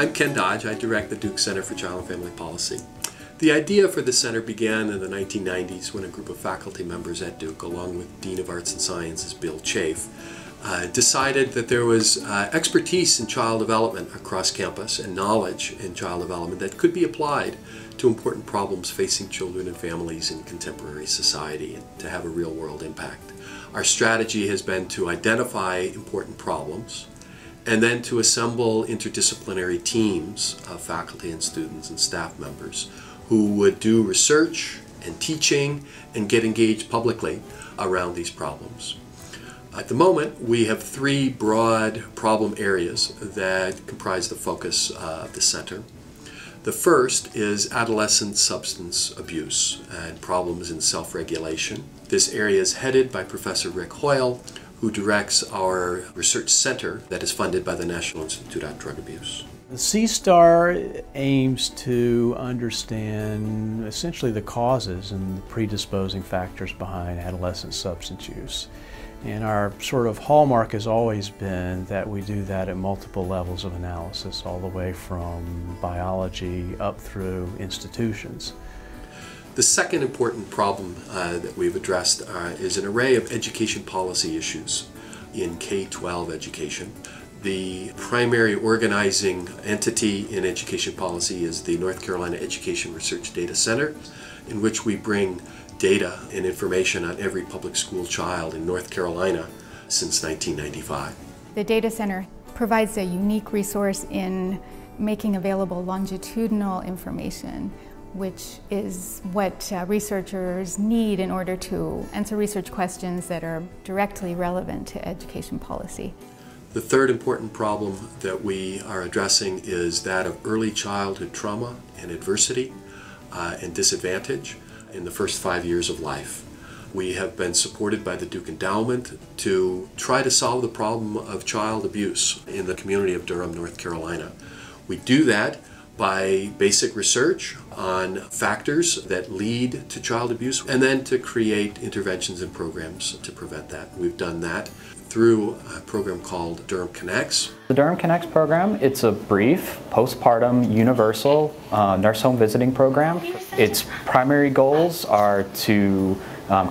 I'm Ken Dodge. I direct the Duke Center for Child and Family Policy. The idea for the center began in the 1990s when a group of faculty members at Duke, along with Dean of Arts and Sciences Bill Chafe, decided that there was expertise in child development across campus and knowledge in child development that could be applied to important problems facing children and families in contemporary society and to have a real-world impact. Our strategy has been to identify important problems and then to assemble interdisciplinary teams of faculty and students and staff members who would do research and teaching and get engaged publicly around these problems. At the moment, we have three broad problem areas that comprise the focus of the center. The first is adolescent substance abuse and problems in self-regulation. This area is headed by Professor Rick Hoyle, who directs our research center that is funded by the National Institute on Drug Abuse. The Seastar aims to understand essentially the causes and the predisposing factors behind adolescent substance use. And our sort of hallmark has always been that we do that at multiple levels of analysis, all the way from biology up through institutions. The second important problem that we've addressed is an array of education policy issues in K-12 education. The primary organizing entity in education policy is the North Carolina Education Research Data Center, in which we bring data and information on every public school child in North Carolina since 1995. The Data Center provides a unique resource in making available longitudinal information, which is what researchers need in order to answer research questions that are directly relevant to education policy. The third important problem that we are addressing is that of early childhood trauma and adversity and disadvantage in the first 5 years of life. We have been supported by the Duke Endowment to try to solve the problem of child abuse in the community of Durham, North Carolina. We do that by basic research on factors that lead to child abuse and then to create interventions and programs to prevent that. We've done that through a program called Durham Connects. The Durham Connects program, it's a brief, postpartum, universal nurse home visiting program. Its primary goals are to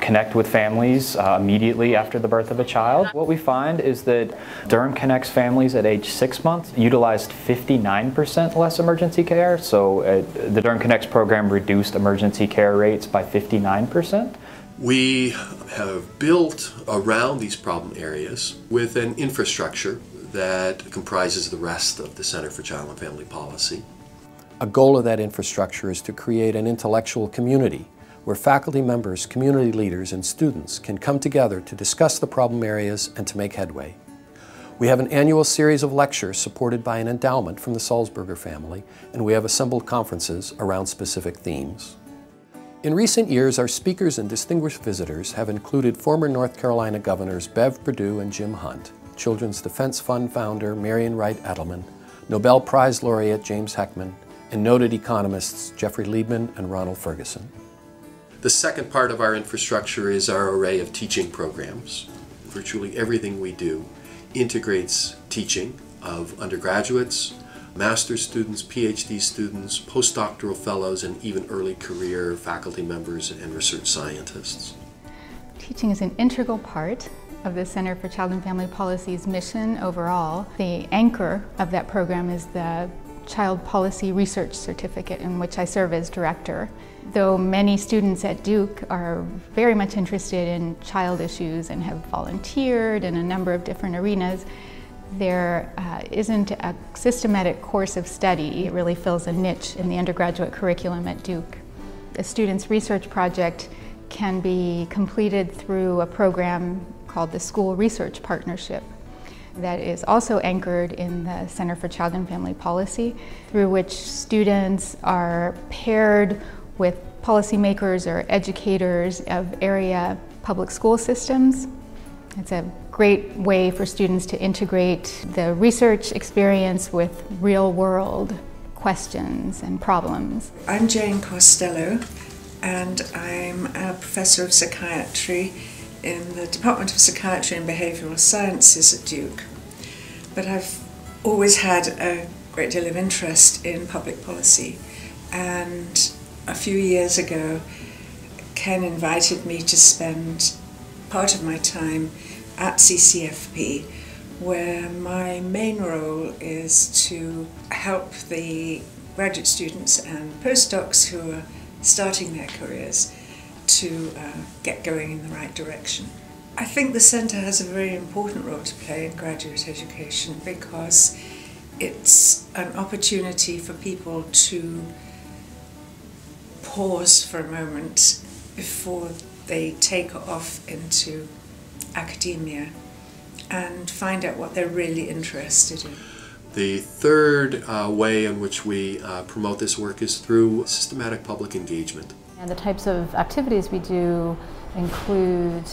connect with families immediately after the birth of a child. What we find is that Durham Connects families at age 6 months utilized 59% less emergency care. So the Durham Connects program reduced emergency care rates by 59%. We have built around these problem areas with an infrastructure that comprises the rest of the Center for Child and Family Policy. A goal of that infrastructure is to create an intellectual community where faculty members, community leaders, and students can come together to discuss the problem areas and to make headway. We have an annual series of lectures supported by an endowment from the Salzberger family, and we have assembled conferences around specific themes. In recent years, our speakers and distinguished visitors have included former North Carolina Governors Bev Perdue and Jim Hunt, Children's Defense Fund founder Marian Wright Edelman, Nobel Prize laureate James Heckman, and noted economists Jeffrey Liebman and Ronald Ferguson. The second part of our infrastructure is our array of teaching programs. Virtually everything we do integrates teaching of undergraduates, master's students, PhD students, postdoctoral fellows, and even early career faculty members and research scientists. Teaching is an integral part of the Center for Child and Family Policy's mission overall. The anchor of that program is the Child Policy Research Certificate, in which I serve as director. Though many students at Duke are very much interested in child issues and have volunteered in a number of different arenas, there isn't a systematic course of study. It really fills a niche in the undergraduate curriculum at Duke. A student's research project can be completed through a program called the School Research Partnership that is also anchored in the Center for Child and Family Policy, through which students are paired with policymakers or educators of area public school systems. It's a great way for students to integrate the research experience with real-world questions and problems. I'm Jane Costello, and I'm a professor of psychiatry in the Department of Psychiatry and Behavioural Sciences at Duke. But I've always had a great deal of interest in public policy, and a few years ago Ken invited me to spend part of my time at CCFP, where my main role is to help the graduate students and postdocs who are starting their careers to get going in the right direction. I think the centre has a very important role to play in graduate education because it's an opportunity for people to pause for a moment before they take off into academia and find out what they're really interested in. The third way in which we promote this work is through systematic public engagement. And the types of activities we do include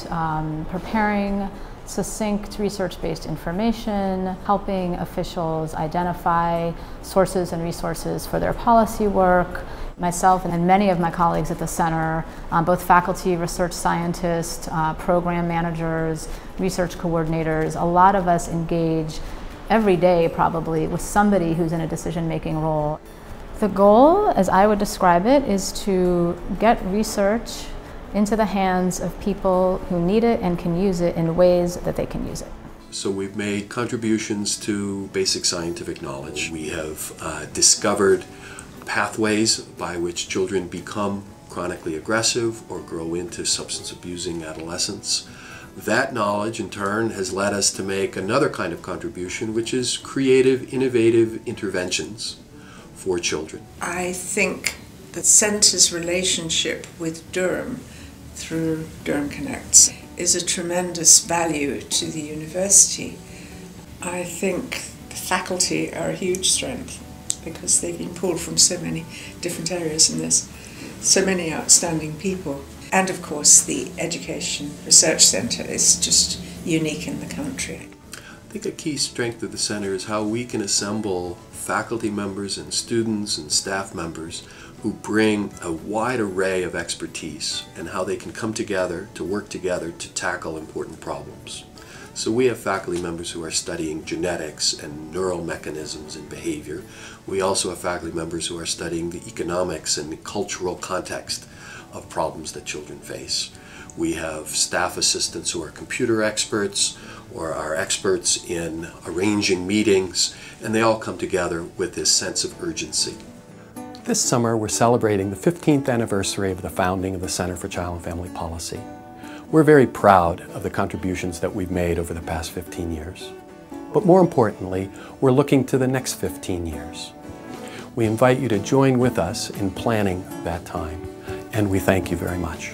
preparing succinct research-based information, helping officials identify sources and resources for their policy work. Myself and many of my colleagues at the center, both faculty, research scientists, program managers, research coordinators, a lot of us engage every day probably with somebody who's in a decision-making role. The goal, as I would describe it, is to get research into the hands of people who need it and can use it in ways that they can use it. So we've made contributions to basic scientific knowledge. We have discovered pathways by which children become chronically aggressive or grow into substance abusing adolescents. That knowledge in turn has led us to make another kind of contribution, which is creative, innovative interventions for children. I think the centre's relationship with Durham through Durham Connects is a tremendous value to the university. I think the faculty are a huge strength because they've been pulled from so many different areas and there's so many outstanding people. And of course the Education Research Centre is just unique in the country. I think a key strength of the Centre is how we can assemble faculty members and students and staff members who bring a wide array of expertise and how they can come together to work together to tackle important problems. So we have faculty members who are studying genetics and neural mechanisms and behavior. We also have faculty members who are studying the economics and cultural context of problems that children face. We have staff assistants who are computer experts or are experts in arranging meetings, and they all come together with this sense of urgency. This summer, we're celebrating the 15th anniversary of the founding of the Center for Child and Family Policy. We're very proud of the contributions that we've made over the past 15 years. But more importantly, we're looking to the next 15 years. We invite you to join with us in planning that time, and we thank you very much.